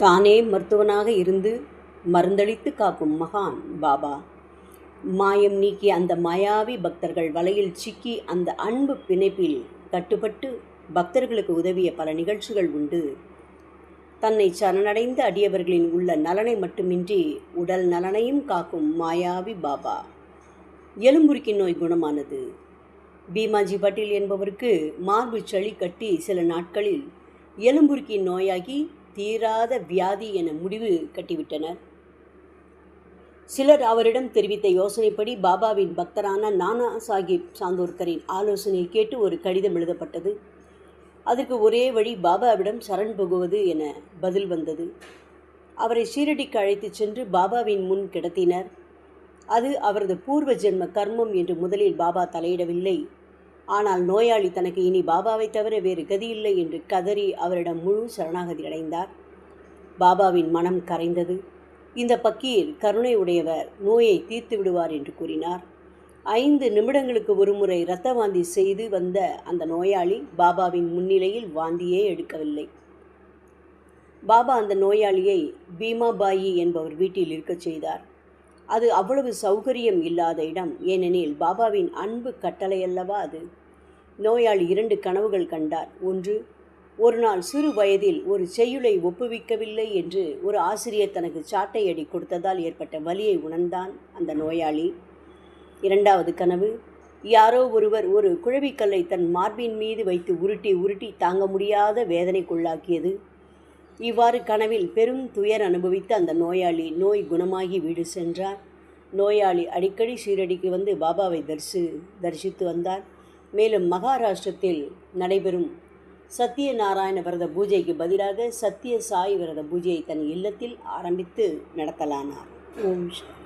தானே மருத்துவனாக இருந்து மருந்தளித்து காக்கும் மகான் பாபா. மாயம் நீக்கிய அந்த மாயாவி பக்தர்கள் வலையில் சிக்கி அந்த அன்பு பிணைப்பில் கட்டுப்பட்டு பக்தர்களுக்கு உதவிய பல நிகழ்ச்சிகள் உண்டு. தன்னை சரணடைந்த அடியவர்களின் உள்ள நலனை மட்டுமின்றி உடல் நலனையும் காக்கும் மாயாவி பாபா. எலும்புருக்கி நோய் குணமானது. பீமாஜி பட்டேல் என்பவருக்கு மார்பு சளி கட்டி சில நாட்களில் எலும்புருக்கி நோயாகி தீராத வியாதி என முடிவு கட்டிவிட்டனர். சிலர் அவரிடம் தெரிவித்த யோசனைப்படி பாபாவின் பக்தரான நானா சாஹிப் சாந்தோர்கரின் ஆலோசனையை கேட்டு ஒரு கடிதம் எழுதப்பட்டது. அதற்கு ஒரே வழி பாபாவிடம் சரண் புகுவது என பதில் வந்தது. அவரை ஷீரடிக்கு அழைத்துச் சென்று பாபாவின் முன் கிடத்தினர். அது அவரது பூர்வ ஜென்ம கர்மம் என்று முதலில் பாபா தலையிடவில்லை. ஆனால் நோயாளி தனக்கு இனி பாபாவை தவிர வேறு கதியில்லை என்று கதறி அவரிடம் முழு சரணாகதி அடைந்தார். பாபாவின் மனம் கரைந்தது. இந்த பக்கீர் கருணை உடையவர், நோயை தீர்த்து விடுவார் என்று கூறினார். 5 நிமிடங்களுக்கு ஒருமுறை இரத்த வாந்தி செய்து வந்த அந்த நோயாளி பாபாவின் முன்னிலையில் வாந்தியே எடுக்கவில்லை. பாபா அந்த நோயாளியை பீமாபாயி என்பவர் வீட்டில் இருக்கச் செய்தார். அது அவ்வளவு சௌகரியம் இல்லாத இடம். ஏனெனில் பாபாவின் அன்பு கட்டளையல்லவா அது. நோயாளி 2 கனவுகள் கண்டார். ஒன்று, ஒரு நாள் சிறு வயதில் ஒரு செய்யுளை ஒப்புவிக்கவில்லை என்று ஒரு ஆசிரியர் தனக்கு சாட்டை அடி கொடுத்ததால் ஏற்பட்ட வலியை உணர்ந்தான் அந்த நோயாளி. 2வது கனவு, யாரோ ஒருவர் ஒரு குழவிக்கல்லை தன் மார்பின் மீது வைத்து உருட்டி உருட்டி தாங்க முடியாத வேதனைக்குள்ளாக்கியது. இவ்வாறு கனவில் பெரும் துயர் அனுபவித்த அந்த நோயாளி நோய் குணமாகி வீடு சென்றார். நோயாளி அடிக்கடி ஷீரடிக்கு வந்து பாபாவை தரிசித்து வந்தார். மேலும் மகாராஷ்டிரத்தில் நடைபெறும் சத்யநாராயண விரத பூஜைக்கு பதிலாக சத்ய சாய் விரத பூஜையை தன் இல்லத்தில் ஆரம்பித்து நடத்தலானார். ஓம் சாந்தி.